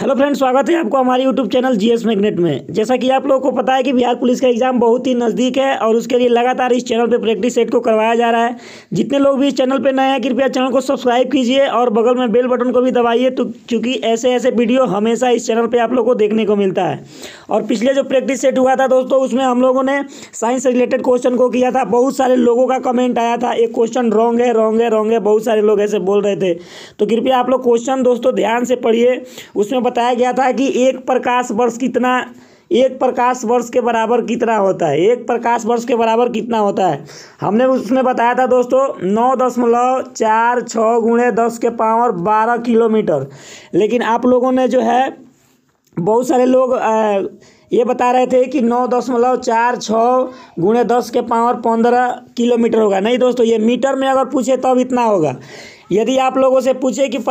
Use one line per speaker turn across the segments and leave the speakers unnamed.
Hello friends, स्वागत है आपको हमारे यूट्यूब चैनल जीएस मैग्नेट में। जैसा कि आप लोगों को पता है कि बिहार पुलिस का एग्जाम बहुत ही नज़दीक है और उसके लिए लगातार इस चैनल पे प्रैक्टिस सेट को करवाया जा रहा है। जितने लोग भी इस चैनल पे नए हैं, कृपया चैनल को सब्सक्राइब कीजिए और बगल में बेल बटन को भी दबाइए, तो क्योंकि ऐसे ऐसे वीडियो हमेशा इस चैनल पर आप लोग को देखने को मिलता है। और पिछले जो प्रैक्टिस सेट हुआ था दोस्तों, उसमें हम लोगों ने साइंस से रिलेटेड क्वेश्चन को किया था। बहुत सारे लोगों का कमेंट आया था, एक क्वेश्चन रॉन्ग है रॉन्ग है रॉन्ग है, बहुत सारे लोग ऐसे बोल रहे थे। तो कृपया आप लोग क्वेश्चन दोस्तों ध्यान से पढ़िए। उसमें बताया गया था कि एक प्रकाश वर्ष के बराबर कितना होता है। एक प्रकाश वर्ष के बराबर कितना होता है, हमने उसमें बताया था दोस्तों 9.46 गुणे 10 के पावर 12 किलोमीटर। लेकिन आप लोगों ने जो है, बहुत सारे लोग ये बता रहे थे कि 9.46 गुणे 10 के पावर 15 किलोमीटर होगा। नहीं दोस्तों, ये मीटर में अगर पूछे तब इतना होगा। यदि आप लोगों से पूछे कि एक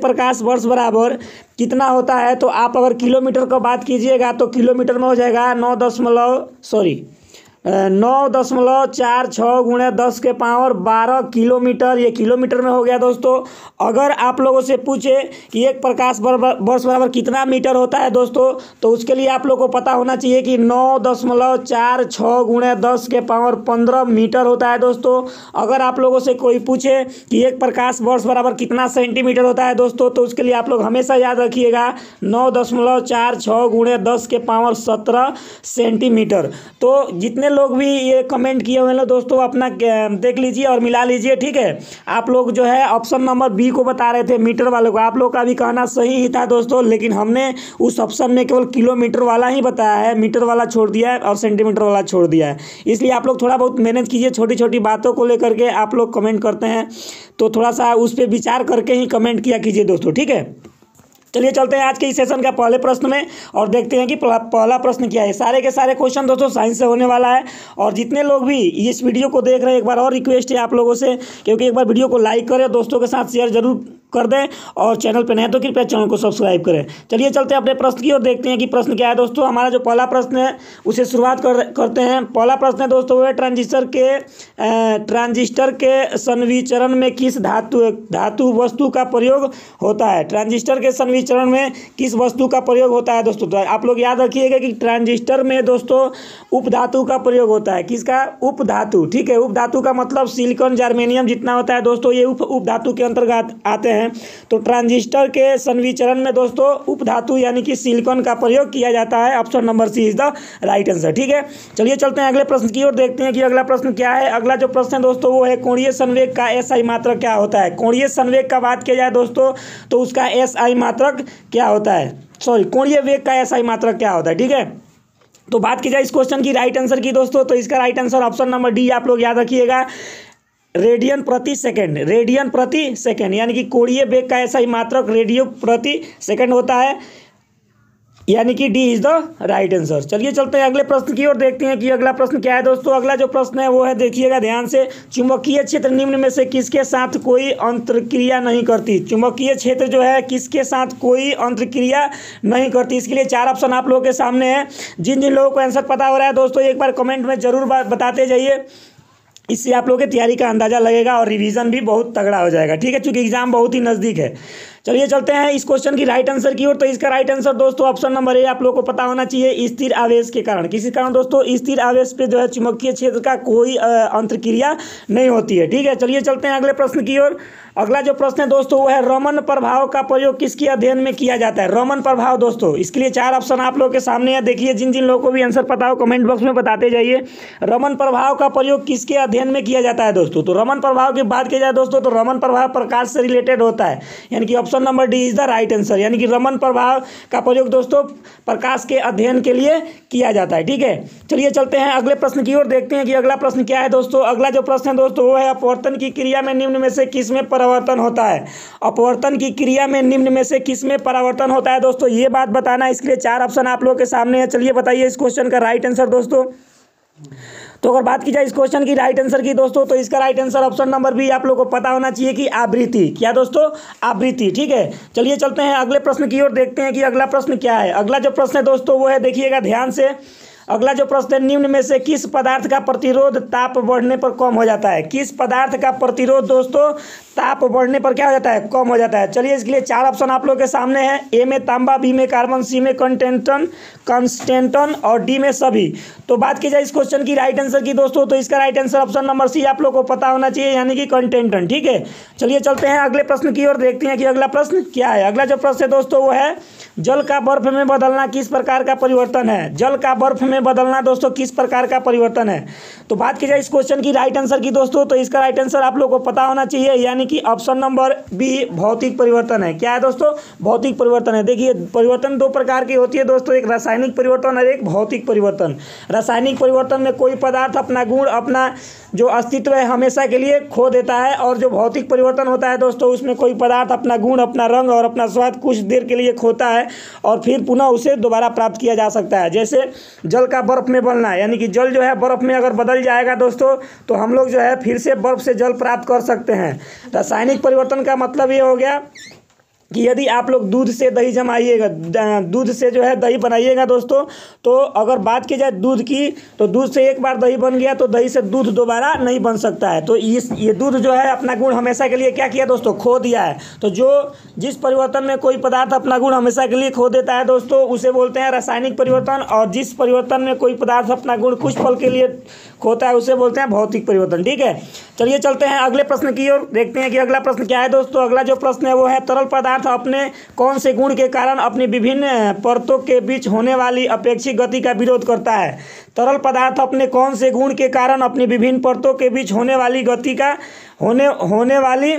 प्रकाश वर्ष बराबर कितना होता है, तो आप अगर किलोमीटर का बात कीजिएगा तो किलोमीटर में हो जाएगा 9.46 गुणे 10 के पावर 12 किलोमीटर। ये किलोमीटर में हो गया दोस्तों। अगर आप लोगों से पूछे कि एक प्रकाश वर्ष बराबर कितना मीटर होता है दोस्तों, तो उसके लिए आप लोगों को पता होना चाहिए कि 9.46 गुणे 10 के पावर 15 मीटर होता है दोस्तों। अगर आप लोगों से कोई पूछे कि एक प्रकाश वर्ष बराबर कितना सेंटीमीटर होता है दोस्तों, तो उसके लिए आप लोग हमेशा याद रखिएगा 9.46 गुणे 10 के पावर 17 सेंटीमीटर। तो जितने लोग भी ये कमेंट किए हुए हैं दोस्तों, अपना देख लीजिए और मिला लीजिए, ठीक है। आप लोग जो है ऑप्शन नंबर बी को बता रहे थे मीटर वाले को, आप लोग का भी कहना सही ही था दोस्तों, लेकिन हमने उस ऑप्शन में केवल किलोमीटर वाला ही बताया है, मीटर वाला छोड़ दिया है और सेंटीमीटर वाला छोड़ दिया है। इसलिए आप लोग थोड़ा बहुत मैनेज कीजिए। छोटी छोटी बातों को लेकर के आप लोग कमेंट करते हैं, तो थोड़ा सा उस पर विचार करके ही कमेंट किया कीजिए दोस्तों, ठीक है। चलिए चलते हैं आज के इस सेशन का पहले प्रश्न में और देखते हैं कि पहला प्रश्न क्या है। सारे के सारे क्वेश्चन दोस्तों साइंस से होने वाला है। और जितने लोग भी इस वीडियो को देख रहे हैं, एक बार और रिक्वेस्ट है आप लोगों से, क्योंकि एक बार वीडियो को लाइक करें, दोस्तों के साथ शेयर जरूर कर दें, और चैनल पर नए तो कृपया चैनल को सब्सक्राइब करें। चलिए चलते हैं अपने प्रश्न की और देखते हैं कि प्रश्न क्या है दोस्तों। हमारा जो पहला प्रश्न है उसे शुरुआत करते हैं। पहला प्रश्न है दोस्तों, वो है ट्रांजिस्टर के संविचरण में किस धातु वस्तु का प्रयोग होता है। ट्रांजिस्टर के संविचरण में किस वस्तु का प्रयोग होता है दोस्तों। तो आप लोग याद रखिएगा कि ट्रांजिस्टर में दोस्तों उपधातु का प्रयोग होता है। किसका? उपधातु, ठीक है। उपधातु का मतलब सिलिकॉन, जर्मेनियम जितना होता है दोस्तों, ये उपधातु के अंतर्गत आते हैं। तो ट्रांजिस्टर के संविचरण में दोस्तों उपधातु यानी कि सिलिकॉन का प्रयोग किया जाता है। Option number C is the right answer, ठीक है। चलिए चलते हैं अगले प्रश्न की ओर, देखते हैं कि अगला प्रश्न क्या है। अगला जो प्रश्न है दोस्तों, वो है कोणीय संवेग का एसआई मात्रक क्या होता है। कोणीय संवेग का बात किया जाए दोस्तों, तो उसका एसआई मात्रक क्या होता है, कोणीय वेग का एसआई मात्रक क्या होता है, ठीक है। तो बात की जाए इस क्वेश्चन की राइट आंसर की दोस्तों, तो इसका right answer option number D आप लोग याद रखिएगा, रेडियन प्रति सेकंड। रेडियन प्रति सेकंड यानी कि कोणीय वेग का एसआई मात्रक रेडियो प्रति सेकंड होता है, यानी कि D is the right answer. चलिए चलते हैं अगले प्रश्न की ओर, देखते हैं कि अगला प्रश्न क्या है दोस्तों। अगला जो प्रश्न है वो है, देखिएगा ध्यान से, चुंबकीय क्षेत्र निम्न में से किसके साथ कोई अंतरक्रिया नहीं करती। चुंबकीय क्षेत्र जो है किसके साथ कोई अंतरक्रिया नहीं करती। इसके लिए 4 ऑप्शन आप लोगों के सामने है। जिन जिन लोगों को आंसर पता हो रहा है दोस्तों, एक बार कमेंट में जरूर बताते जाइए। इससे आप लोगों की तैयारी का अंदाजा लगेगा और रिवीजन भी बहुत तगड़ा हो जाएगा, ठीक है, क्योंकि एग्जाम बहुत ही नज़दीक है। चलिए चलते हैं इस क्वेश्चन की राइट आंसर की ओर। तो इसका राइट आंसर दोस्तों ऑप्शन नंबर ए आप लोग को पता होना चाहिए, स्थिर आवेश के कारण। किसी कारण दोस्तों स्थिर आवेश पे जो है चुंबकीय क्षेत्र का कोई अंतरक्रिया नहीं होती है, ठीक है। चलिए चलते हैं अगले प्रश्न की ओर। अगला जो प्रश्न है दोस्तों, वो है रमन प्रभाव का प्रयोग किसके अध्ययन में किया जाता है। रमन प्रभाव दोस्तों, इसके लिए 4 ऑप्शन आप लोग के सामने है। देखिए, जिन जिन लोगों को भी आंसर पता हो कमेंट बॉक्स में बताते जाइए। रमन प्रभाव का प्रयोग किसके अध्ययन में किया जाता है दोस्तों। तो रमन प्रभाव की बात की जाए दोस्तों, तो रमन प्रभाव प्रकाश से रिलेटेड होता है, यानी कि option number D is the right answer. यानी कि रमन प्रभाव का प्रयोग दोस्तों प्रकाश के अध्ययन के लिए किया जाता है, ठीक है। चलिए चलते हैं अगले प्रश्न की ओर, देखते हैं कि अगला प्रश्न क्या है दोस्तों। अगला जो प्रश्न है दोस्तों, वो है अपवर्तन की क्रिया में निम्न में से किसमें परावर्तन होता है। अपवर्तन की क्रिया में निम्न में से किसमें परावर्तन होता है दोस्तों, ये बात बताना। इसके लिए 4 ऑप्शन आप लोगों के सामने है। चलिए बताइए इस क्वेश्चन का राइट आंसर दोस्तों। तो अगर बात की जाए इस क्वेश्चन की राइट आंसर की दोस्तों, तो इसका right answer option number B आप लोगों को पता होना चाहिए कि आवृत्ति। क्या दोस्तों? आवृत्ति, ठीक है। चलिए चलते हैं अगले प्रश्न की ओर, देखते हैं कि अगला प्रश्न क्या है। अगला जो प्रश्न है दोस्तों, वो है, देखिएगा ध्यान से, अगला जो प्रश्न है, निम्न में से किस पदार्थ का प्रतिरोध ताप बढ़ने पर कम हो जाता है। किस पदार्थ का प्रतिरोध दोस्तों ताप बढ़ने पर क्या हो जाता है, कम हो जाता है। चलिए इसके लिए 4 ऑप्शन आप लोग के सामने है। ए में तांबा, बी में कार्बन, सी में कंस्टेंटन और डी में सभी। तो बात की जाए इस क्वेश्चन की राइट आंसर की दोस्तों, तो इसका right answer option number C आप लोग को पता होना चाहिए, यानी कि कंटेंटन। ठीक है, चलिए चलते हैं अगले प्रश्न की ओर, देखते हैं कि अगला प्रश्न क्या है। अगला जो प्रश्न है दोस्तों वो है, जल का बर्फ में बदलना किस प्रकार का परिवर्तन है। जल का बर्फ में बदलना दोस्तों किस प्रकार का परिवर्तन है। तो बात की जाए इस क्वेश्चन की राइट आंसर की दोस्तों, तो इसका राइट आंसर आप लोग को पता होना चाहिए, यानी कि ऑप्शन नंबर बी भौतिक परिवर्तन है। क्या है दोस्तों, भौतिक परिवर्तन है। देखिए परिवर्तन 2 प्रकार की होती है दोस्तों, एक रासायनिक परिवर्तन और एक भौतिक परिवर्तन। रासायनिक परिवर्तन में कोई पदार्थ अपना गुण, अपना जो अस्तित्व है हमेशा के लिए खो देता है, और जो भौतिक परिवर्तन होता है दोस्तों उसमें कोई पदार्थ अपना गुण, अपना रंग और अपना स्वाद कुछ देर के लिए खोता है और फिर पुनः उसे दोबारा प्राप्त किया जा सकता है। जैसे जल का बर्फ में बदलना, यानी कि जल जो है बर्फ में अगर बदल जाएगा दोस्तों तो हम लोग जो है फिर से बर्फ से जल प्राप्त कर सकते हैं। रासायनिक परिवर्तन का मतलब ये हो गया कि यदि आप लोग दूध से दही जमाइएगा, दूध से जो है दही बनाइएगा दोस्तों, तो अगर बात की जाए दूध की, तो दूध से एक बार दही बन गया तो दही से दूध दोबारा नहीं बन सकता है। तो ये दूध जो है अपना गुण हमेशा के लिए क्या किया दोस्तों, खो दिया है। तो जिस परिवर्तन में कोई पदार्थ अपना गुण हमेशा के लिए खो देता है दोस्तों उसे बोलते हैं रासायनिक परिवर्तन, और जिस परिवर्तन में कोई पदार्थ अपना गुण कुछ पल के लिए खोता है उसे बोलते हैं भौतिक परिवर्तन। ठीक है, चलिए चलते हैं अगले प्रश्न की ओर, देखते हैं कि अगला प्रश्न क्या है दोस्तों। अगला जो प्रश्न है वो है, तरल पदार्थ अपने कौन से गुण के कारण अपनी विभिन्न परतों के बीच होने वाली अपेक्षित गति का विरोध करता है। तरल पदार्थ अपने कौन से गुण के कारण अपनी विभिन्न परतों के बीच होने वाली गति का होने वाली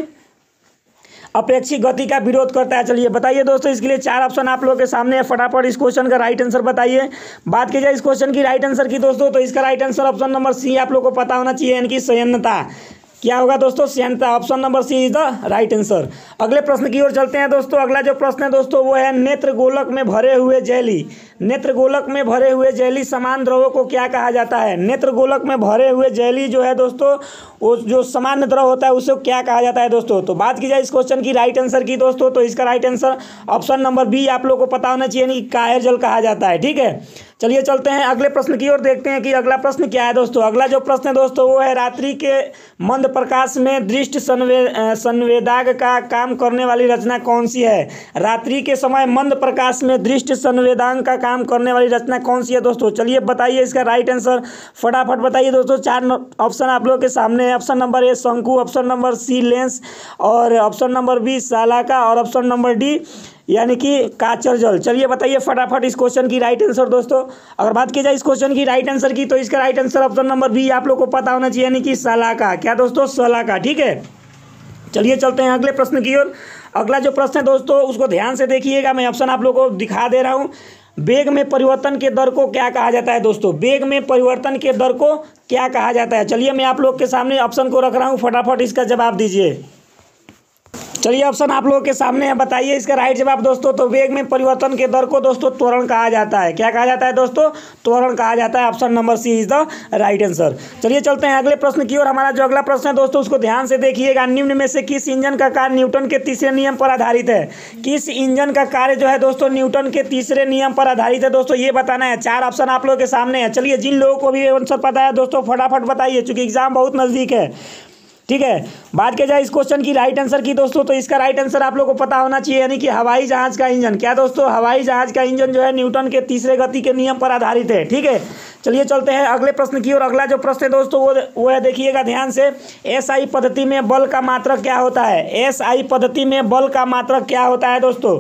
अपेक्षित गति का विरोध करता है। चलिए बताइए दोस्तों, इसके लिए 4 ऑप्शन आप लोगों के सामने है, फटाफट इस क्वेश्चन का राइट आंसर बताइए। बात की जाए इस क्वेश्चन की राइट आंसर की दोस्तों, तो इसका right answer option number C आप लोग को पता होना चाहिए, यानी कि संयंत्रता। क्या होगा दोस्तों, संयंत्रता। Option number C is the right answer. अगले प्रश्न की ओर चलते हैं दोस्तों। अगला जो प्रश्न है दोस्तों वो है, नेत्र गोलक में भरे हुए जेली। नेत्र गोलक में भरे हुए जेली समान द्रवों को क्या कहा जाता है। नेत्र गोलक में भरे हुए जेली जो है दोस्तों, वो जो सामान्य द्रव होता है उसे क्या कहा जाता है दोस्तों। तो बात की जाए इस क्वेश्चन की राइट आंसर की दोस्तों, तो इसका right answer option number B आप लोग को पता होना चाहिए, यानी कायर जल कहा जाता है। ठीक है, चलिए चलते हैं अगले प्रश्न की ओर, देखते हैं कि अगला प्रश्न क्या है दोस्तों। अगला जो प्रश्न है दोस्तों वो है, रात्रि के मंद प्रकाश में दृष्टि संवेदक का काम करने वाली रचना कौन सी है। रात्रि के समय मंद प्रकाश में दृष्टि संवेदक का काम करने वाली रचना कौन सी है दोस्तों। चलिए बताइए इसका राइट आंसर, फटाफट बताइए दोस्तों। 4 ऑप्शन आप लोग के सामने है। ऑप्शन नंबर ए शंकु, ऑप्शन नंबर सी लेंस, और ऑप्शन नंबर बी सालाका, और ऑप्शन नंबर डी यानी कि काचर जल। चलिए बताइए फटाफट इस क्वेश्चन की राइट आंसर दोस्तों। अगर बात की जाए इस क्वेश्चन की राइट आंसर की, तो इसका right answer option number B आप लोग को पता होना चाहिए, यानी कि सालाका। क्या दोस्तों, सालाका। ठीक है, चलिए चलते हैं अगले प्रश्न की ओर। अगला जो प्रश्न है दोस्तों उसको ध्यान से देखिएगा, मैं ऑप्शन आप लोग को दिखा दे रहा हूँ। वेग में परिवर्तन के दर को क्या कहा जाता है दोस्तों। वेग में परिवर्तन के दर को क्या कहा जाता है। चलिए मैं आप लोग के सामने ऑप्शन को रख रहा हूँ, फटाफट इसका जवाब दीजिए। चलिए ऑप्शन आप लोगों के सामने है, बताइए इसका राइट जवाब दोस्तों। तो वेग में परिवर्तन के दर को दोस्तों त्वरण कहा जाता है। क्या कहा जाता है दोस्तों, त्वरण कहा जाता है। Option number C is the right answer. चलिए चलते हैं अगले प्रश्न की ओर। हमारा जो अगला प्रश्न है दोस्तों उसको ध्यान से देखिएगा। निम्न में से किस इंजन का कार्य न्यूटन के तीसरे नियम पर आधारित है। किस इंजन का कार्य जो है दोस्तों न्यूटन के तीसरे नियम पर आधारित है दोस्तों, ये बताना है। 4 ऑप्शन आप लोगों के सामने है। चलिए जिन लोगों को भी आंसर पता है दोस्तों फटाफट बताइए, चूंकि एग्जाम बहुत नजदीक है। ठीक है, बात की जाए इस क्वेश्चन की राइट आंसर की दोस्तों, तो इसका राइट आंसर आप लोग को पता होना चाहिए, यानी कि हवाई जहाज का इंजन। क्या दोस्तों, हवाई जहाज का इंजन जो है न्यूटन के तीसरे गति के नियम पर आधारित है। ठीक है, चलिए चलते हैं अगले प्रश्न की ओर। अगला जो प्रश्न है दोस्तों वो है, देखिएगा ध्यान से। एसआई पद्धति में बल का मात्रक क्या होता है। एसआई पद्धति में बल का मात्रक क्या होता है दोस्तों,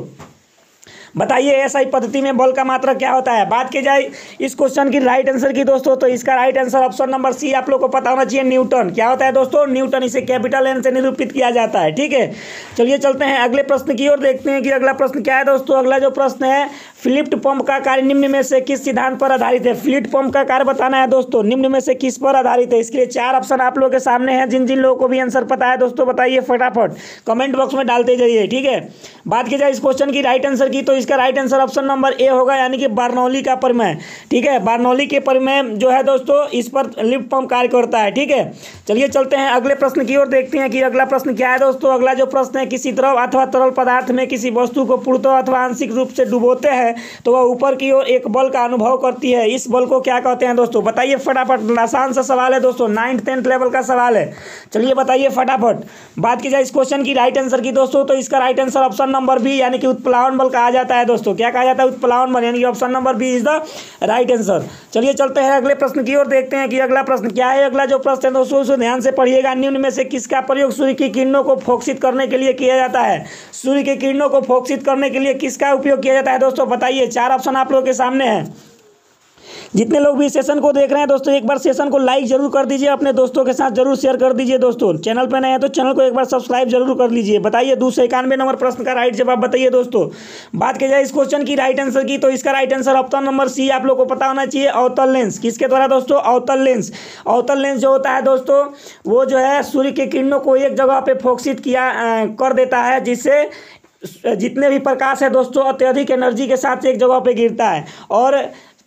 बताइए एसआई पद्धति में बल का मात्रक क्या होता है। बात की जाए इस क्वेश्चन की राइट आंसर की दोस्तों, तो इसका right answer option number C आप लोग को पता होना चाहिए, न्यूटन। क्या होता है दोस्तों, न्यूटन। इसे कैपिटल एन से निरूपित किया जाता है। ठीक है, चलिए चलते हैं अगले प्रश्न की ओर, देखते हैं कि अगला प्रश्न क्या है दोस्तों। अगला जो प्रश्न है, फ्लिप्ड पंप का कार्य निम्न में से किस सिद्धांत पर आधारित है। फ्लिप्ड पंप का कार्य बताना है दोस्तों, निम्न में से किस पर आधारित है। इसके लिए 4 ऑप्शन आप लोगों के सामने हैं। जिन जिन लोगों को भी आंसर पता है दोस्तों बताइए फटाफट, कमेंट बॉक्स में डालते जाइए। ठीक है, बात की जाए इस क्वेश्चन की राइट आंसर की, तो इसका right answer option number A होगा, यानी कि बर्नौली का प्रमेय। ठीक है, बर्नौली के प्रमेय जो है दोस्तों, इस पर लिफ्ट पंप कार्य करता है। ठीक है, चलिए चलते हैं अगले प्रश्न की ओर, देखते हैं कि अगला प्रश्न क्या है दोस्तों। अगला जो प्रश्न है, किसी द्रव अथवा तरल पदार्थ में किसी वस्तु को पूर्णतः अथवा आंशिक रूप से डुबोते हैं तो वह ऊपर की ओर एक बल का अनुभव करती है। इस बल को क्या कहते हैं दोस्तों? बताइए फटाफट, आसान सा सवाल है दोस्तों, 9th 10th लेवल का सवाल है। चलिए बताइए फटाफट। बात की जाए इस क्वेश्चन की राइट आंसर की दोस्तों, तो इसका right answer option number B, यानी कि उत्प्लावन बल कहा जाता है दोस्तों। क्या कहा जाता है? उत्प्लावन बल, यानी कि option number B is the right answer. चलिए चलते हैं अगले प्रश्न की ओर, देखते हैं कि अगला प्रश्न क्या है। अगला जो प्रश्न है दोस्तों, उसे ध्यान से पढ़िएगा। निम्न में से किसका प्रयोग सूर्य की किरणों को फोकसित करने के लिए किया जाता है? सूर्य की किरणों को फोकसित करने के लिए किसका उपयोग किया जाता है दोस्तों? बताइए, 4 ऑप्शन आप लोगों के सामने है। जितने लोग भी सेशन को देख रहे हैं दोस्तों, एक बार सेशन को लाइक जरूर कर दीजिए, अपने दोस्तों के साथ जरूर शेयर कर दीजिए दोस्तों। चैनल पर नए हैं तो चैनल को एक बार सब्सक्राइब जरूर कर लीजिए। बताइए 291 नंबर प्रश्न का राइट जवाब बताइए दोस्तों। बात की जाए इस क्वेश्चन की राइट आंसर की, तो इसका right answer option number C आप लोग को पता होना चाहिए, अवतल लेंस। किसके द्वारा दोस्तों? अवतल लेंस। अवतल लेंस जो होता है दोस्तों, वो जो है सूर्य की किरणों को एक जगह पे फोकसित कर देता है, जिससे जितने भी प्रकाश है दोस्तों अत्यधिक एनर्जी के साथ एक जगह पे गिरता है। और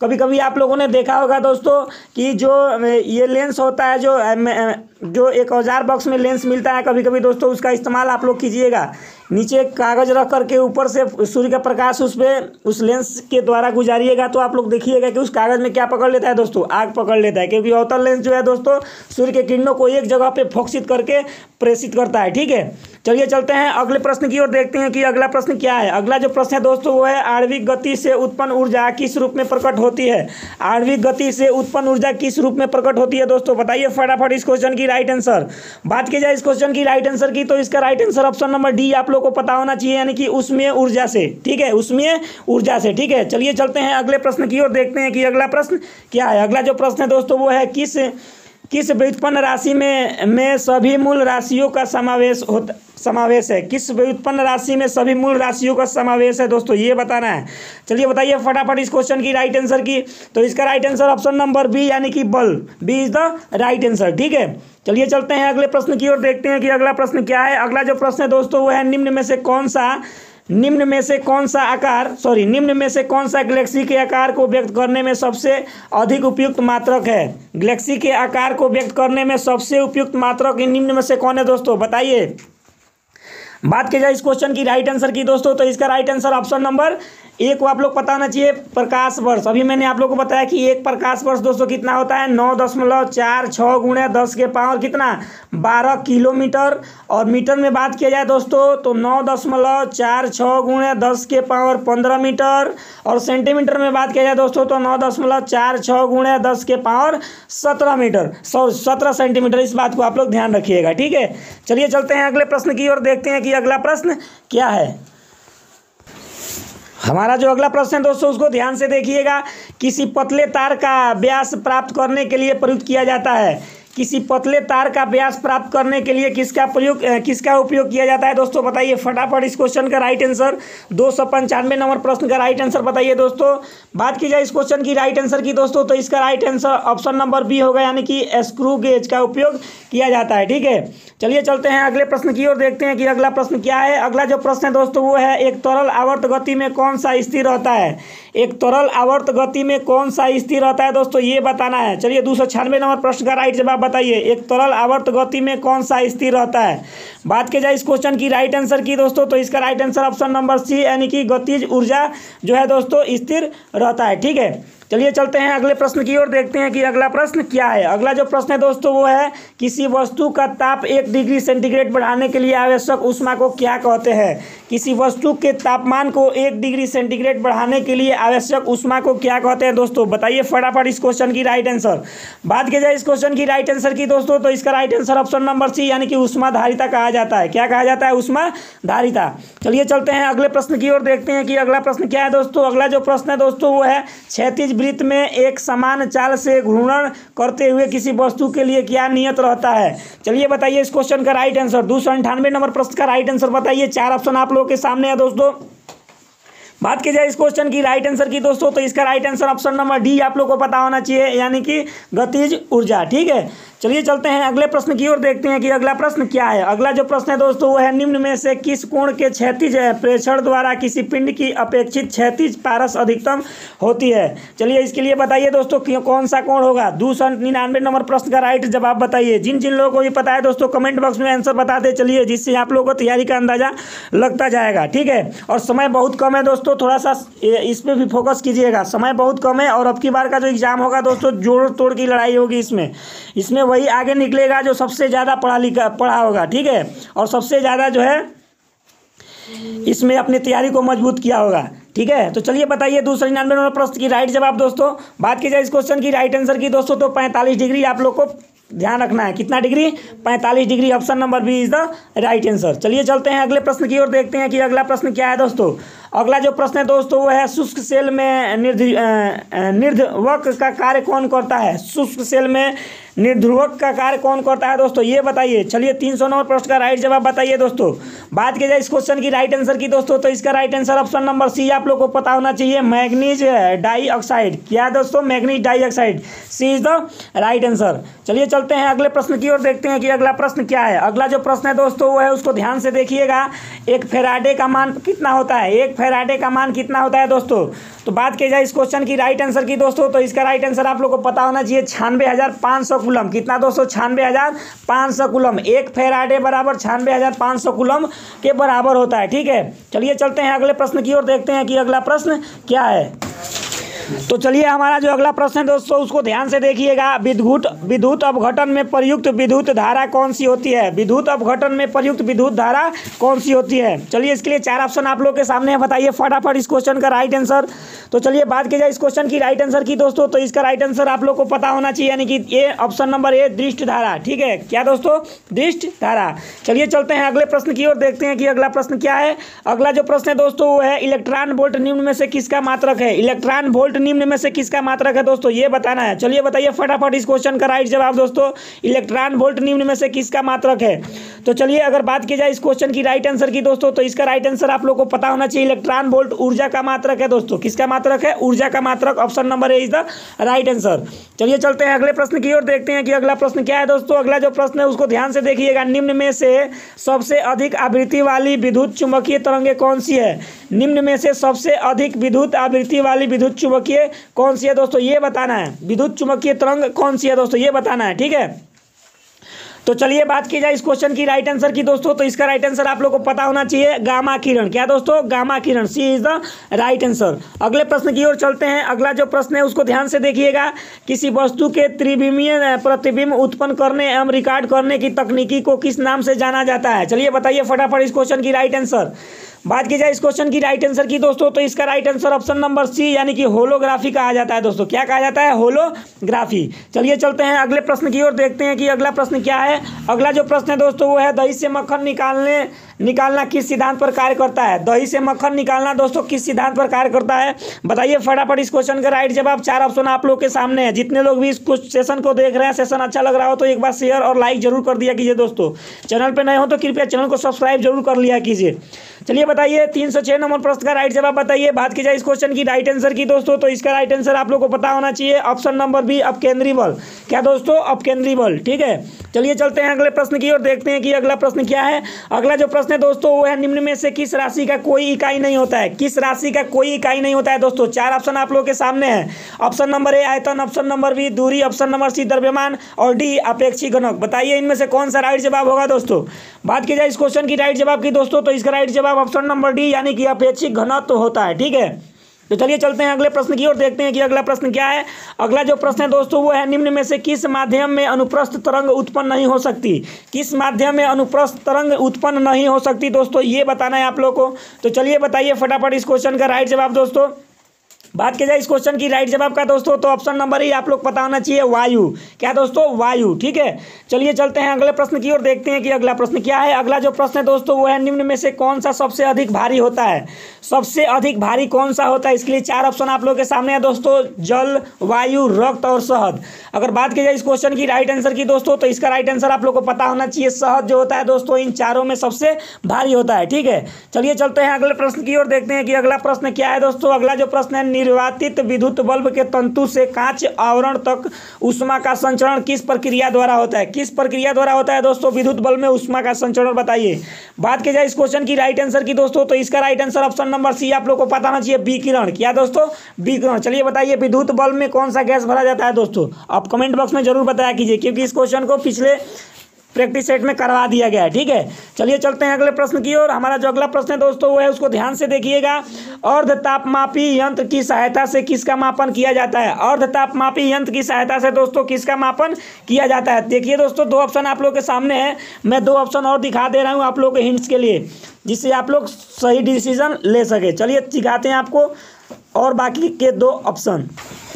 कभी कभी आप लोगों ने देखा होगा दोस्तों कि जो ये लेंस होता है, जो एक औजार बॉक्स में लेंस मिलता है, कभी कभी दोस्तों उसका इस्तेमाल आप लोग कीजिएगा। नीचे कागज रख करके ऊपर से सूर्य का प्रकाश उस लेंस के द्वारा गुजारिएगा, तो आप लोग देखिएगा कि उस कागज में क्या पकड़ लेता है दोस्तों? आग पकड़ लेता है, क्योंकि अवतल लेंस जो है दोस्तों सूर्य के किरणों को एक जगह पे फोकसित करके प्रेषित करता है। ठीक है, चलिए चलते हैं अगले प्रश्न की ओर, देखते हैं कि अगला प्रश्न क्या है। अगला जो प्रश्न है दोस्तों, वो है आणविक गति से उत्पन्न ऊर्जा किस रूप में प्रकट होती है? आणविक गति से उत्पन्न ऊर्जा किस रूप में प्रकट होती है दोस्तों? बताइए फटाफट इस क्वेश्चन की राइट आंसर। बात की जाए इस क्वेश्चन की राइट आंसर की, तो इसका right answer option number D आप लोग को पता होना चाहिए, यानी कि उसमें ऊर्जा से। ठीक है, उसमें ऊर्जा से। ठीक है, चलिए चलते हैं अगले प्रश्न की ओर, देखते हैं कि अगला प्रश्न क्या है। अगला जो प्रश्न है दोस्तों, वो है किस व्युत्पन्न राशि में सभी मूल राशियों का समावेश है? किस व्युत्पन्न राशि में सभी मूल राशियों का समावेश है दोस्तों, ये बताना है। चलिए बताइए फटाफट इस क्वेश्चन की राइट आंसर की, तो इसका right answer option number B, यानी कि बल, B is the right answer. ठीक है, चलिए चलते हैं अगले प्रश्न की ओर, देखते हैं कि अगला प्रश्न क्या है। अगला जो प्रश्न है दोस्तों, वो है निम्न में से कौन सा गैलेक्सी के आकार को व्यक्त करने में सबसे अधिक उपयुक्त मात्रक है? गैलेक्सी के आकार को व्यक्त करने में सबसे उपयुक्त मात्रक निम्न में से कौन है दोस्तों? बताइए। बात की जाए इस क्वेश्चन की राइट आंसर की दोस्तों, तो इसका right answer option number A को आप लोग पता होना चाहिए, प्रकाश वर्ष। अभी मैंने आप लोग को बताया कि एक प्रकाश वर्ष दोस्तों कितना होता है? 9.46 गुणे 10 के पावर कितना? 12 किलोमीटर। और मीटर में बात किया जाए दोस्तों, तो 9.46 गुणे 10 के पावर 15 मीटर। और सेंटीमीटर में बात किया जाए दोस्तों, तो 9.46 गुणे 10 के पावर 17 मीटर, 17 सेंटीमीटर। इस बात को आप लोग ध्यान रखिएगा। ठीक है, चलिए चलते हैं अगले प्रश्न की ओर, देखते हैं कि अगला प्रश्न क्या है। हमारा जो अगला प्रश्न है दोस्तों, उसको ध्यान से देखिएगा। किसी पतले तार का व्यास प्राप्त करने के लिए प्रयुक्त किया जाता है? किसी पतले तार का व्यास प्राप्त करने के लिए किसका उपयोग किया जाता है दोस्तों? बताइए फटाफट इस क्वेश्चन का राइट आंसर। 295 नंबर प्रश्न का राइट आंसर बताइए दोस्तों। बात की जाए इस क्वेश्चन की राइट आंसर की दोस्तों, तो इसका right answer option number B होगा, यानी कि स्क्रू गेज का उपयोग किया जाता है। ठीक है, चलिए चलते हैं अगले प्रश्न की ओर, देखते हैं कि अगला प्रश्न क्या है। अगला जो प्रश्न है दोस्तों, वो है एक तरल आवर्त गति में कौन सा स्थिर रहता है? एक तरल आवर्त गति में कौन सा स्थिर रहता है दोस्तों, ये बताना है। चलिए 296 नंबर प्रश्न का राइट जवाब बताइए, एक तरल आवर्त गति में कौन सा स्थिर रहता है? बात की जाए इस क्वेश्चन की राइट आंसर की दोस्तों, तो इसका right answer option number C, यानी कि गतिज ऊर्जा जो है दोस्तों स्थिर रहता है। ठीक है, चलिए चलते हैं अगले प्रश्न की ओर, देखते हैं कि अगला प्रश्न क्या है। अगला जो प्रश्न है दोस्तों, वो है किसी वस्तु का ताप 1 डिग्री सेंटीग्रेड बढ़ाने के लिए आवश्यक ऊष्मा को क्या कहते हैं? किसी वस्तु के तापमान को 1 डिग्री सेंटीग्रेड बढ़ाने के लिए आवश्यक ऊष्मा को क्या कहते हैं दोस्तों? बताइए फटाफट इस क्वेश्चन की राइट आंसर। बात की जाए इस क्वेश्चन की राइट आंसर की दोस्तों, तो इसका right answer option number C, यानी कि ऊष्माधारिता कहा जाता है। क्या कहा जाता है? ऊष्माधारिता। चलिए चलते हैं अगले प्रश्न की ओर, देखते हैं कि अगला प्रश्न क्या है दोस्तों। अगला जो प्रश्न है दोस्तों, वो है क्षैतिज वृत्त में एक समान चाल से घूर्णन करते हुए किसी वस्तु के लिए क्या नियत रहता है? चलिए बताइए इस क्वेश्चन का राइट आंसर। 298 नंबर प्रश्न का राइट आंसर बताइए। 4 ऑप्शन आप लोगों के सामने है दोस्तों। बात की जाए इस क्वेश्चन की राइट आंसर की दोस्तों, तो इसका right answer option number D आप लोग को पता होना चाहिए, यानी कि गतिज ऊर्जा। ठीक है, चलिए चलते हैं अगले प्रश्न की ओर, देखते हैं कि अगला प्रश्न क्या है। अगला जो प्रश्न है दोस्तों वो है, निम्न में से किस कोण के क्षैतिज प्रेक्षण द्वारा किसी पिंड की अपेक्षित क्षैतिज पारस अधिकतम होती है। चलिए इसके लिए बताइए दोस्तों कि कौन सा कोण होगा। 299 नंबर प्रश्न का राइट जवाब बताइए। जिन जिन लोगों को ये पता है दोस्तों कमेंट बॉक्स में आंसर बता दे चलिए, जिससे आप लोगों को तैयारी का अंदाजा लगता जाएगा। ठीक है, और समय बहुत कम है दोस्तों, थोड़ा सा इस पर भी फोकस कीजिएगा। समय बहुत कम है और अब की बार का जो एग्जाम होगा दोस्तों जोड़ तोड़ की लड़ाई होगी। इसमें वही आगे निकलेगा जो सबसे ज़्यादा पढ़ा होगा। ठीक है, और सबसे ज़्यादा जो है इसमें अपनी तैयारी को मजबूत किया होगा। ठीक है, तो चलिए बताइए 299 नंबर प्रश्न की राइट जवाब दोस्तों। बात की जाए इस क्वेश्चन की राइट आंसर की दोस्तों तो 45 डिग्री आप लोग को ध्यान रखना है। कितना degree? 45 degree. Option number B is the right answer. चलिए चलते हैं अगले प्रश्न की ओर, देखते हैं कि अगला प्रश्न क्या है दोस्तों। अगला जो प्रश्न है दोस्तों वो है, शुष्क सेल में निर्ध्रुवक का कार्य कौन करता है। शुष्क सेल में निर्ध्रुवक का कार्य कौन करता है दोस्तों, ये बताइए। चलिए 300 नंबर प्रश्न का राइट जवाब बताइए दोस्तों। बात की जाए इस क्वेश्चन की राइट आंसर की दोस्तों तो इसका right answer option number C आप लोग को पता होना चाहिए, मैग्नीज डाइऑक्साइड। क्या दोस्तों? Manganese dioxide, C is the right answer. चलिए चलते हैं अगले प्रश्न की ओर, देखते हैं कि अगला प्रश्न क्या है। अगला जो प्रश्न है दोस्तों वो है, उसको ध्यान से देखिएगा। एक फेराडे का मान कितना होता है? एक फेराडे का मान कितना होता है दोस्तों? तो बात की जाए इस क्वेश्चन की राइट आंसर की दोस्तों तो इसका राइट आंसर आप लोग को पता होना चाहिए, 96,500 कूलम। कितना दोस्तों? 96,500 कूलम। एक फेराडे बराबर 96,500 कूलम के बराबर होता है। ठीक है, चलिए चलते हैं अगले प्रश्न की ओर, देखते हैं कि अगला प्रश्न क्या है। तो चलिए हमारा जो अगला प्रश्न है दोस्तों उसको ध्यान से देखिएगा। विद्युत अपघटन में प्रयुक्त विद्युत धारा कौन सी होती है? विद्युत अपघटन में प्रयुक्त विद्युत धारा कौन सी होती है? चलिए इसके लिए 4 ऑप्शन आप लोग के सामने है, बताइए फटाफट इस क्वेश्चन का राइट आंसर। तो चलिए बात की जाए इस क्वेश्चन की राइट आंसर की दोस्तों तो इसका राइट आंसर आप लोग को पता होना चाहिए, यानी कि ए ऑप्शन नंबर ए दृष्ट धारा। ठीक है, क्या दोस्तों? दृष्ट धारा। चलिए चलते हैं अगले प्रश्न की ओर, देखते हैं कि अगला प्रश्न क्या है। अगला जो प्रश्न है दोस्तों वो है, इलेक्ट्रॉन वोल्ट निम्न में से किसका मात्रक है? इलेक्ट्रॉन वोल्ट निम्न में से किसका मात्रक है दोस्तों, ये बताना है। चलिए बताइए फटाफट इस क्वेश्चन का राइट जवाब दोस्तों। इलेक्ट्रॉन वोल्ट निम्न में से किसका मात्रक है? तो चलिए अगर बात की जाए इस क्वेश्चन की राइट आंसर की दोस्तों तो इसका राइट आंसर आप लोग को पता होना चाहिए, इलेक्ट्रॉन वोल्ट ऊर्जा का मात्रक है दोस्तों। किसका मात्रक है? ऊर्जा का मात्रक। Option number A is the right answer. चलिए चलते हैं अगले प्रश्न की ओर, देखते हैं कि अगला प्रश्न क्या है दोस्तों। अगला जो प्रश्न है उसको ध्यान से देखिएगा। निम्न में से सबसे अधिक आवृत्ति वाली विद्युत चुंबकीय तरंगे कौन सी है? निम्न में से सबसे अधिक विद्युत आवृत्ति वाली विद्युत चुंबकीय कौन सी है दोस्तों, ये बताना है। विद्युत चुंबकीय तरंग कौन सी है दोस्तों, ये बताना है। ठीक है, तो चलिए बात की जाए इस क्वेश्चन की राइट आंसर की दोस्तों तो इसका राइट आंसर आप लोग को पता होना चाहिए, गामा किरण। क्या दोस्तों? गामा किरण, C is the right answer. अगले प्रश्न की ओर चलते हैं। अगला जो प्रश्न है उसको ध्यान से देखिएगा। किसी वस्तु के त्रिविमीय प्रतिबिंब उत्पन्न करने एवं रिकॉर्ड करने की तकनीकी को किस नाम से जाना जाता है? चलिए बताइए फटाफट इस क्वेश्चन की राइट आंसर। बात की जाए इस क्वेश्चन की राइट आंसर की दोस्तों तो इसका right answer option number C, यानी कि होलोग्राफी कहा जाता है दोस्तों। क्या कहा जाता है? होलोग्राफी। चलिए चलते हैं अगले प्रश्न की ओर, देखते हैं कि अगला प्रश्न क्या है। अगला जो प्रश्न है दोस्तों वो है, दही से मक्खन निकालना किस सिद्धांत पर कार्य करता है? दही से मक्खन निकालना दोस्तों किस सिद्धांत पर कार्य करता है? बताइए फटाफट इस क्वेश्चन का राइट जवाब। 4 ऑप्शन आप लोग के सामने है। जितने लोग भी इस सेशन को देख रहे हैं, सेशन अच्छा लग रहा हो तो एक बार शेयर और लाइक जरूर कर दिया कीजिए दोस्तों। चैनल पर नए हो तो कृपया चैनल को सब्सक्राइब जरूर कर लिया कीजिए। चलिए बताइए 306 नंबर प्रश्न का राइट जवाब बताइए। बात की जाए इस क्वेश्चन की राइट आंसर की दोस्तों तो इसका राइट आंसर आप लोग को पता होना चाहिए, ऑप्शन नंबर बी अपकेंद्री बल। क्या दोस्तों? अपकेंद्री बल। ठीक है, चलिए चलते हैं अगले प्रश्न की ओर, देखते हैं कि अगला प्रश्न क्या है। अगला जो प्रश्न है दोस्तों वो है, निम्न में से किस राशि का कोई इकाई नहीं होता है? किस राशि का कोई इकाई नहीं होता है दोस्तों? 4 ऑप्शन आप लोग के सामने है। ऑप्शन नंबर ए आयतन, ऑप्शन नंबर बी दूरी, ऑप्शन नंबर सी द्रव्यमान और डी अपेक्षिक घनक। बताइए इनमें से कौन सा राइट जवाब होगा दोस्तों। बात की जाए इस क्वेश्चन की राइट जवाब की दोस्तों तो इसका राइट जवाब ऑप्शन नंबर डी, यानी कि अपेक्षिक घनत्व तो होता है। ठीक है, तो चलिए चलते हैं अगले प्रश्न की ओर, देखते हैं कि अगला प्रश्न क्या है। अगला जो प्रश्न है दोस्तों वो है, निम्न में से किस माध्यम में अनुप्रस्थ तरंग उत्पन्न नहीं हो सकती? किस माध्यम में अनुप्रस्थ तरंग उत्पन्न नहीं हो सकती दोस्तों, ये बताना है आप लोग को। तो चलिए बताइए फटाफट इस क्वेश्चन का राइट जवाब दोस्तों। बात की जाए इस क्वेश्चन की राइट जवाब का दोस्तों तो ऑप्शन नंबर ई आप लोग पता होना चाहिए, वायु। क्या दोस्तों? वायु। ठीक है, चलिए चलते हैं अगले प्रश्न की ओर, देखते हैं कि अगला प्रश्न क्या है। अगला जो प्रश्न है दोस्तों वो है, निम्न में से कौन सा सबसे अधिक भारी होता है? सबसे अधिक भारी कौन सा होता है? इसके लिए 4 ऑप्शन आप लोग के सामने है दोस्तों, जल, वायु, रक्त और शहद। अगर बात की जाए इस क्वेश्चन की राइट आंसर की दोस्तों तो इसका राइट आंसर आप लोग को पता होना चाहिए, शहद जो होता है दोस्तों इन चारों में सबसे भारी होता है। ठीक है, चलिए चलते हैं अगले प्रश्न की ओर, देखते हैं कि अगला प्रश्न क्या है दोस्तों। अगला जो प्रश्न है, निर्वातित विद्युत बल्ब के तंतु से कांच आवरण तक ऊष्मा का संचरण किस प्रक्रिया द्वारा होता है? किस प्रक्रिया द्वारा होता है दोस्तों विद्युत बल्ब में ऊष्मा का संचरण? बताइए। बात की जाए इस क्वेश्चन की राइट आंसर की दोस्तों, तो इसका right answer option number C आप लोग को पता होना चाहिए, विकिरण। क्या दोस्तों? विकिरण। चलिए बताइए विद्युत बल्ब में कौन सा गैस भरा जाता है दोस्तों? आप कमेंट बॉक्स में जरूर बताया कीजिए, क्योंकि इस क्वेश्चन को पिछले प्रैक्टिस सेट में करवा दिया गया है। ठीक है, चलिए चलते हैं अगले प्रश्न की ओर। हमारा जो अगला प्रश्न है दोस्तों वो है, उसको ध्यान से देखिएगा। अर्धतापमापी यंत्र की सहायता से किसका मापन किया जाता है? अर्धतापमापी यंत्र की सहायता से दोस्तों किसका मापन किया जाता है? देखिए दोस्तों, दो ऑप्शन आप लोग के सामने है, मैं दो ऑप्शन और दिखा दे रहा हूँ आप लोग के हिंट्स के लिए, जिससे आप लोग सही डिसीजन ले सके। चलिए दिखाते हैं आपको और बाकी के दो ऑप्शन।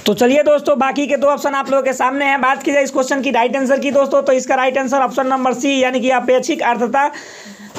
तो चलिए दोस्तों, बाकी के दो ऑप्शन आप लोगों के सामने हैं। बात की जाए इस क्वेश्चन की राइट आंसर की दोस्तों, तो इसका right answer option number C यानी कि अपेक्षिक आर्द्रता।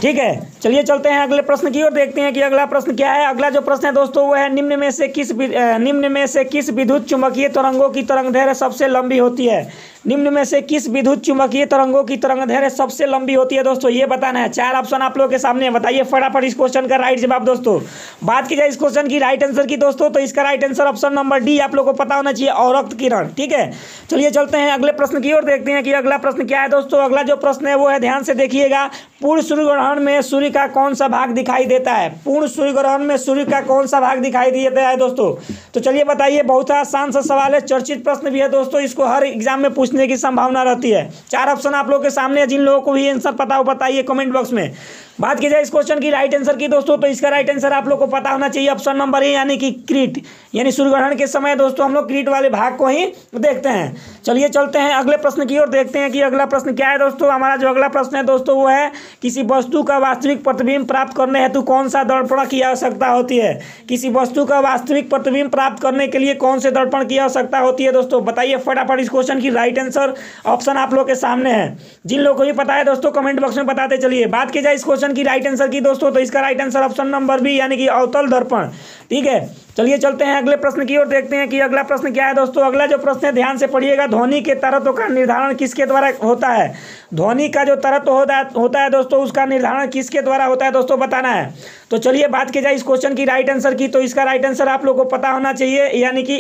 ठीक है, चलिए चलते हैं अगले प्रश्न की ओर, देखते हैं कि अगला प्रश्न क्या है। अगला जो प्रश्न है दोस्तों वो है, निम्न में से किस विद्युत चुंबकीय तरंगों की तरंगदैर्घ्य सबसे लंबी होती है? निम्न में से किस विद्युत चुंबकीय तरंगों की तरंगदैर्घ्य सबसे लंबी होती है दोस्तों? ये बताना है। चार ऑप्शन आप लोगों के सामने है, बताइए फटाफट इस क्वेश्चन का राइट जवाब दोस्तों। बात की जाए इस क्वेश्चन की राइट आंसर की दोस्तों, तो इसका right answer option number D आप लोग को पता होना चाहिए, अवरक्त किरण। ठीक है, चलिए चलते हैं अगले प्रश्न की ओर, देखते हैं कि अगला प्रश्न क्या है दोस्तों। अगला जो प्रश्न है वो है, ध्यान से देखिएगा, पूर्ण सूर्यग्रहण में सूर्य का कौन सा भाग दिखाई देता है? पूर्ण सूर्यग्रहण में सूर्य का कौन सा भाग दिखाई देता है दोस्तों? तो चलिए बताइए, बहुत आसान सा सवाल है, चर्चित प्रश्न भी है दोस्तों, इसको हर एग्जाम में पूछने की संभावना रहती है। चार ऑप्शन आप लोगों के सामने है, जिन लोगों को भी आंसर पता हो बताइए कमेंट बॉक्स में। बात की जाए इस क्वेश्चन की राइट आंसर की दोस्तों, तो इसका राइट आंसर आप लोग को पता होना चाहिए, ऑप्शन नंबर ए यानी कि क्रीट। यानी सूर्यग्रहण के समय दोस्तों हम लोग क्रीट वाले भाग को ही देखते हैं। चलिए चलते हैं अगले प्रश्न की ओर, देखते हैं कि अगला प्रश्न क्या है दोस्तों। हमारा जो अगला प्रश्न है दोस्तों वो है, किसी वस्तु का वास्तविक प्रतिबिंब प्राप्त करने हेतु कौन सा दर्पण की आवश्यकता होती है? किसी वस्तु का वास्तविक प्रतिबिंब प्राप्त करने के लिए कौन से दर्पण की आवश्यकता होती है दोस्तों? बताइए फटाफट इस क्वेश्चन की राइट आंसर ऑप्शन आप लोग के सामने है, जिन लोगों को भी पता है दोस्तों कमेंट बॉक्स में बताते चलिए। बात की जाए इस क्वेश्चन की राइट आंसर की दोस्तों, तो इसका right answer option number B यानी कि अवतल दर्पण। ठीक है, चलिए चलते हैं अगले प्रश्न की ओर, देखते हैं कि अगला प्रश्न क्या है दोस्तों। अगला जो प्रश्न है, ध्यान से पढ़िएगा, ध्वनि के तरत्व का निर्धारण किसके द्वारा होता है? ध्वनि का जो तरत्व होता है दोस्तों, उसका निर्धारण किसके द्वारा होता है दोस्तों, बताना है। तो चलिए बात की जाए इस क्वेश्चन की राइट आंसर की, तो इसका राइट आंसर आप लोग को पता होना चाहिए, यानी कि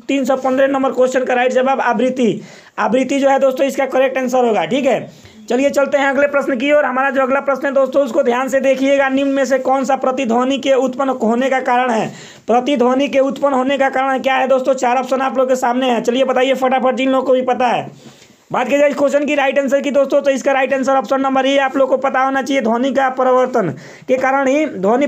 315 नंबर क्वेश्चन का राइट जवाब आवृत्ति। आवृत्ति जो है दोस्तों इसका करेक्ट आंसर होगा। ठीक है, चलिए चलते हैं अगले प्रश्न की ओर। हमारा जो अगला प्रश्न है दोस्तों, उसको ध्यान से देखिएगा, निम्न में से कौन सा प्रतिध्वनि के उत्पन्न होने का कारण है? प्रतिध्वनि के उत्पन्न होने का कारण क्या है दोस्तों? चार ऑप्शन आप लोग के सामने है, चलिए बताइए फटाफट, जिन लोगों को भी पता है। बात की जाए इस क्वेश्चन की राइट आंसर की दोस्तों, तो इसका right answer option number A आप लोग को पता होना चाहिए, ध्वनि का परिवर्तन के कारण ही ध्वनि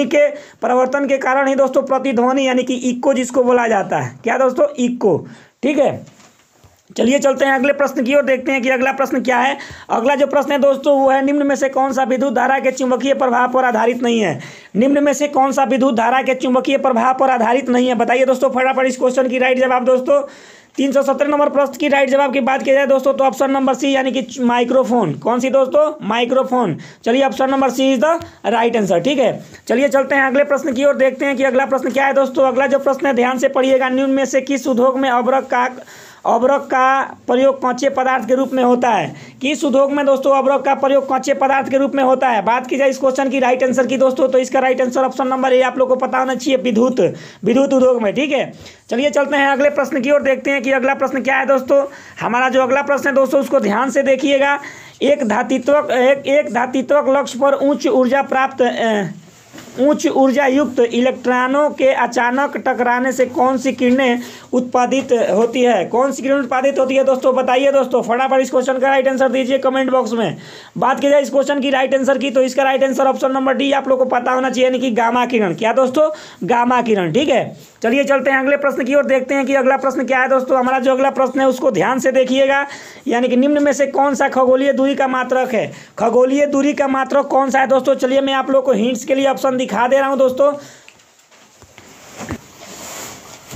के परिवर्तन के कारण ही दोस्तों प्रतिध्वनि यानी कि इको जिसको बोला जाता है। क्या दोस्तों? इको। ठीक है, चलिए चलते हैं अगले प्रश्न की ओर, देखते हैं कि अगला प्रश्न क्या है। अगला जो प्रश्न है दोस्तों वो है, निम्न में से कौन सा विद्युत धारा के चुंबकीय प्रभाव पर आधारित नहीं है? निम्न में से कौन सा विद्युत धारा के चुंबकीय प्रभाव पर आधारित नहीं है? बताइए दोस्तों फटाफट इस क्वेश्चन की राइट जवाब दोस्तों। 317 नंबर प्रश्न की राइट जवाब की बात की जाए दोस्तों, तो ऑप्शन नंबर सी यानी कि माइक्रोफोन। कौन सी दोस्तों? माइक्रोफोन। चलिए option number C is the right answer. ठीक है, चलिए चलते हैं अगले प्रश्न की ओर, देखते हैं कि अगला प्रश्न क्या है दोस्तों। अगला जो प्रश्न है, ध्यान से पढ़िएगा, निम्न में से किस उद्योग में अवरक का प्रयोग कच्चे पदार्थ के रूप में होता है? किस उद्योग में दोस्तों अवरक का प्रयोग कच्चे पदार्थ के रूप में होता है? बात की जाए इस क्वेश्चन की राइट आंसर की दोस्तों, तो इसका right answer option number A आप लोग को पता होना चाहिए, विद्युत उद्योग में। ठीक है, चलिए चलते हैं अगले प्रश्न की ओर, देखते हैं कि अगला प्रश्न क्या है दोस्तों। हमारा जो अगला प्रश्न है दोस्तों, उसको ध्यान से देखिएगा, एक धात्वित्वक लक्ष्य पर उच्च ऊर्जा युक्त इलेक्ट्रॉनों के अचानक टकराने से कौन सी किरणें उत्पादित होती है? कौन सी किरण उत्पादित होती है दोस्तों? बताइए दोस्तों फटाफट इस क्वेश्चन का राइट आंसर दीजिए कमेंट बॉक्स में। बात की जाए इस क्वेश्चन की राइट आंसर की, तो इसका right answer option number D आप लोग को पता होना चाहिए, यानी कि गामा किरण। क्या दोस्तों? गामा किरण। ठीक है, चलिए चलते हैं अगले प्रश्न की ओर, देखते हैं कि अगला प्रश्न क्या है दोस्तों। हमारा जो अगला प्रश्न है उसको ध्यान से देखिएगा, यानी कि निम्न में से कौन सा खगोलीय दूरी का मात्रक है? खगोलीय दूरी का मात्रक कौन सा है दोस्तों? चलिए मैं आप लोग को हिंट्स के लिए ऑप्शन दिखा दे रहा हूं दोस्तों।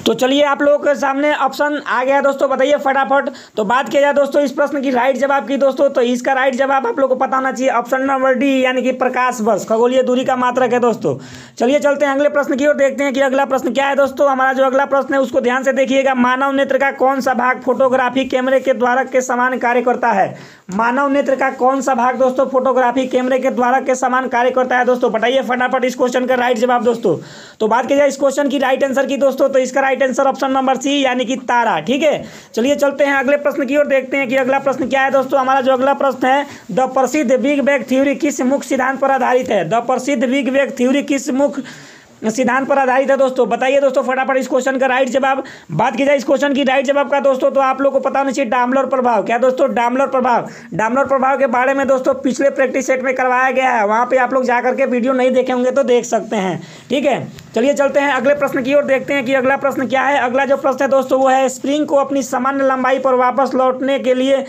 तो चलिए आप लोगों के सामने ऑप्शन आ गया दोस्तों, बताइए फटाफट। तो बात किया जाए दोस्तों इस प्रश्न की राइट जवाब की दोस्तों, तो इसका राइट जवाब आप लोग को पता होना चाहिए ऑप्शन नंबर डी यानी कि प्रकाश वर्ष, खगोलीय दूरी का मात्रक है दोस्तों। चलिए चलते हैं अगले प्रश्न की ओर, देखते हैं कि अगला प्रश्न क्या है दोस्तों। हमारा जो अगला प्रश्न है उसको ध्यान से देखिएगा। मानव नेत्र का कौन सा भाग फोटोग्राफी कैमरे के द्वारक के समान कार्य करता है? मानव नेत्र का कौन सा भाग दोस्तों फोटोग्राफी कैमरे के द्वारक के समान कार्य करता है दोस्तों? बताइए फटाफट इस क्वेश्चन का राइट जवाब दोस्तों। तो बात की जाए इस क्वेश्चन की राइट आंसर की दोस्तों, तो इसका right answer option number C यानी कि तारा। ठीक है, चलिए चलते हैं अगले प्रश्न की ओर, देखते हैं कि अगला प्रश्न क्या है दोस्तों। हमारा जो अगला प्रश्न है, द प्रसिद्ध बिग बैंग थ्योरी किस मुख्य सिद्धांत पर आधारित है? द प्रसिद्ध बिग बैंग थ्योरी किस मुख्य सिद्धांत पर आधारित है दोस्तों? बताइए दोस्तों फटाफट इस क्वेश्चन का राइट जवाब। बात की जाए इस क्वेश्चन की राइट जवाब का दोस्तों, तो आप लोग को पता होना चाहिए डामलर प्रभाव। क्या दोस्तों? डामलर प्रभाव। डामलर प्रभाव के बारे में दोस्तों पिछले प्रैक्टिस सेट में करवाया गया है, वहाँ पे आप लोग जाकर के वीडियो नहीं देखे होंगे तो देख सकते हैं। ठीक है, चलिए चलते हैं अगले प्रश्न की ओर, देखते हैं कि अगला प्रश्न क्या है। अगला जो प्रश्न है दोस्तों वो है, स्प्रिंग को अपनी सामान्य लंबाई पर वापस लौटने के लिए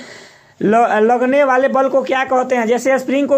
लगने वाले बल को क्या कहते हैं? जैसे स्प्रिंग को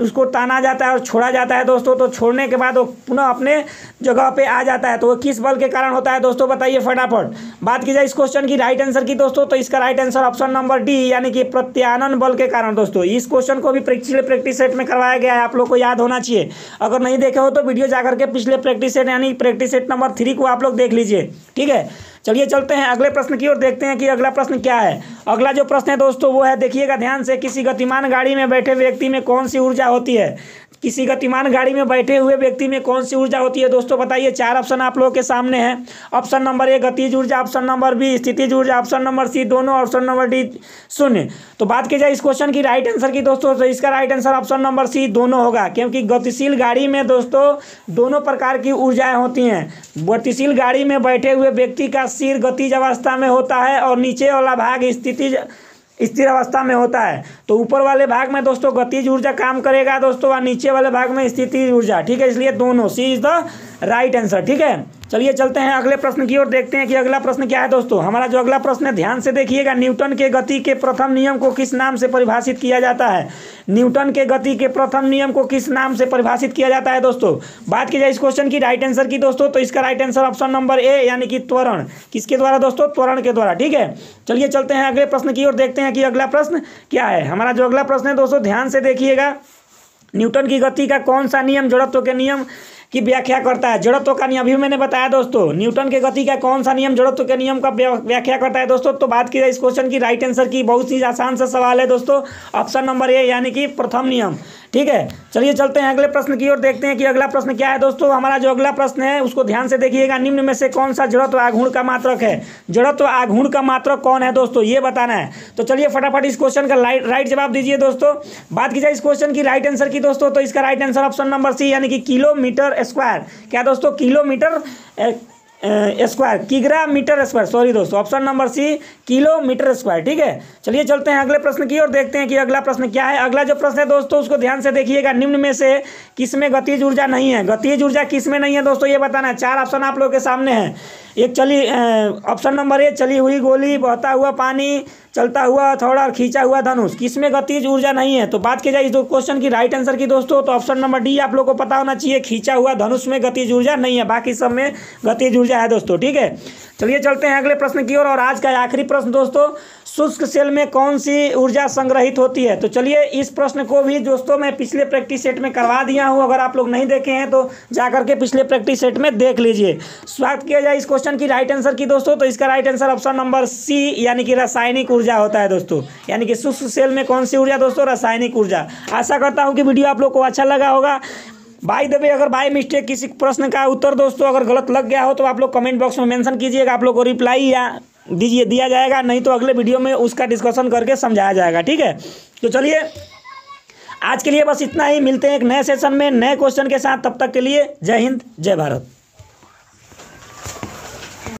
उसको ताना जाता है और छोड़ा जाता है दोस्तों, तो छोड़ने के बाद वो पुनः अपने जगह पे आ जाता है, तो वो किस बल के कारण होता है दोस्तों? बताइए फटाफट। बात की जाए इस क्वेश्चन की राइट आंसर की दोस्तों, तो इसका right answer option number D यानी कि प्रत्यानन बल के कारण दोस्तों। इस क्वेश्चन को भी पिछले प्रैक्टिस सेट में करवाया गया है, आप लोग को याद होना चाहिए। अगर नहीं देखे हो तो वीडियो जाकर के पिछले प्रैक्टिस सेट यानी प्रैक्टिस सेट नंबर 3 को आप लोग देख लीजिए। ठीक है, चलिए चलते हैं अगले प्रश्न की ओर, देखते हैं कि अगला प्रश्न क्या है। अगला जो प्रश्न है दोस्तों वो है, देखिएगा ध्यान से, किसी गतिमान गाड़ी में बैठे व्यक्ति में कौन सी ऊर्जा होती है? किसी गतिमान गाड़ी में बैठे हुए व्यक्ति में कौन सी ऊर्जा होती है दोस्तों? बताइए। 4 ऑप्शन आप लोगों के सामने है। ऑप्शन नंबर ए गतिज ऊर्जा, ऑप्शन नंबर बी स्थितिज ऊर्जा, ऑप्शन नंबर सी दोनों, ऑप्शन नंबर डी शून्य। तो बात की जाए इस क्वेश्चन की राइट आंसर की दोस्तों, तो इसका right answer option number C दोनों होगा, क्योंकि गतिशील गाड़ी में दोस्तों दोनों प्रकार की ऊर्जाएं होती हैं। गतिशील गाड़ी में बैठे हुए व्यक्ति का सिर गतिज अवस्था में होता है और नीचे वाला भाग स्थिर अवस्था में होता है। तो ऊपर वाले भाग में दोस्तों गतिज ऊर्जा काम करेगा दोस्तों और नीचे वाले भाग में स्थितिज ऊर्जा। ठीक है, इसलिए दोनों, सी इज द राइट आंसर। ठीक है, चलिए चलते हैं अगले प्रश्न की ओर, देखते हैं कि अगला प्रश्न क्या है दोस्तों। हमारा जो अगला प्रश्न है ध्यान से देखिएगा, न्यूटन के गति के प्रथम नियम को किस नाम से परिभाषित किया जाता है? न्यूटन के गति के प्रथम नियम को किस नाम से परिभाषित किया जाता है दोस्तों? बात की जाए इस क्वेश्चन की राइट आंसर की दोस्तों, तो इसका right answer option number A यानी कि त्वरण। किसके द्वारा दोस्तों? त्वरण के द्वारा। ठीक है, चलिए चलते हैं अगले प्रश्न की ओर, देखते हैं कि अगला प्रश्न क्या है। हमारा जो अगला प्रश्न है दोस्तों ध्यान से देखिएगा, न्यूटन की गति का कौन सा नियम जड़त्व के नियम की व्याख्या करता है? जड़त्व का नियम अभी मैंने बताया दोस्तों, न्यूटन के गति का कौन सा नियम जड़त्व के नियम का व्याख्या करता है दोस्तों? तो बात की जाए इस क्वेश्चन की राइट आंसर की, बहुत ही आसान सा सवाल है दोस्तों, ऑप्शन नंबर ए यानी कि प्रथम नियम। ठीक है, चलिए चलते हैं अगले प्रश्न की ओर, देखते हैं कि अगला प्रश्न क्या है दोस्तों। हमारा जो अगला प्रश्न है उसको ध्यान से देखिएगा, निम्न में से कौन सा जड़त्व आघूर्ण का मात्रक है? जड़त्व आघूर्ण का मात्रक कौन है दोस्तों, ये बताना है। तो चलिए फटाफट इस क्वेश्चन का राइट जवाब दीजिए दोस्तों। बात की जाए इस क्वेश्चन की राइट आंसर की दोस्तों, तो इसका right answer option number C यानी कि किलोमीटर स्क्वायर। क्या दोस्तों? किलोमीटर स्क्वायर, किग्रा मीटर स्क्वायर, सॉरी दोस्तों, option number C kilometre square. ठीक है, चलिए चलते हैं अगले प्रश्न की ओर, देखते हैं कि अगला प्रश्न क्या है। अगला जो प्रश्न है दोस्तों उसको ध्यान से देखिएगा, निम्न में से किसमें गतिज ऊर्जा नहीं है? गतिज ऊर्जा किसमें नहीं है दोस्तों, ये बताना है। 4 ऑप्शन आप लोगों के सामने हैं। एक ऑप्शन नंबर ए चली हुई गोली, बहता हुआ पानी, चलता हुआ हथौड़ा और खींचा हुआ धनुष, किसमें गतिज ऊर्जा नहीं है? तो बात की जाए इस क्वेश्चन की राइट आंसर की दोस्तों, तो ऑप्शन नंबर डी आप लोग को पता होना चाहिए, खींचा हुआ धनुष में गतिज ऊर्जा नहीं है, बाकी सब में गतिज ऊर्जा है दोस्तों। ठीक है, चलिए चलते हैं अगले प्रश्न की ओर, और आज का आखिरी प्रश्न दोस्तों, शुष्क सेल में कौन सी ऊर्जा संग्रहित होती है? तो चलिए इस प्रश्न को भी दोस्तों मैं पिछले प्रैक्टिस सेट में करवा दिया हूं, अगर आप लोग नहीं देखे हैं तो जाकर के पिछले प्रैक्टिस सेट में देख लीजिए। स्वागत किया जाए इस क्वेश्चन की राइट आंसर की दोस्तों, तो इसका right answer option number C यानी कि रासायनिक ऊर्जा होता है दोस्तों। यानी कि शुष्क सेल में कौन सी ऊर्जा दोस्तों? रासायनिक ऊर्जा। आशा करता हूँ कि वीडियो आप लोग को अच्छा लगा होगा। बाय द वे, अगर बाय मिस्टेक किसी प्रश्न का उत्तर दोस्तों अगर गलत लग गया हो तो आप लोग कमेंट बॉक्स में मेंशन कीजिएगा, आप लोग को रिप्लाई या दिया जाएगा, नहीं तो अगले वीडियो में उसका डिस्कशन करके समझाया जाएगा। ठीक है, तो चलिए आज के लिए बस इतना ही, मिलते हैं एक नए सेशन में नए क्वेश्चन के साथ, तब तक के लिए जय हिंद जय भारत।